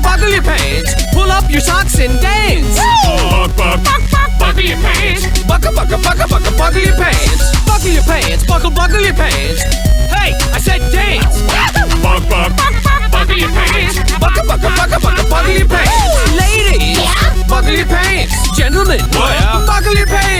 buckle your pants. Pull up your socks and dance. Buckle your pants. Buckle your pants. Buckle your pants. Buckle your pants. Hey, I said dance. Buckle your pants. Buckle your pants. Ladies, buckle your pants. Gentlemen, buckle your pants.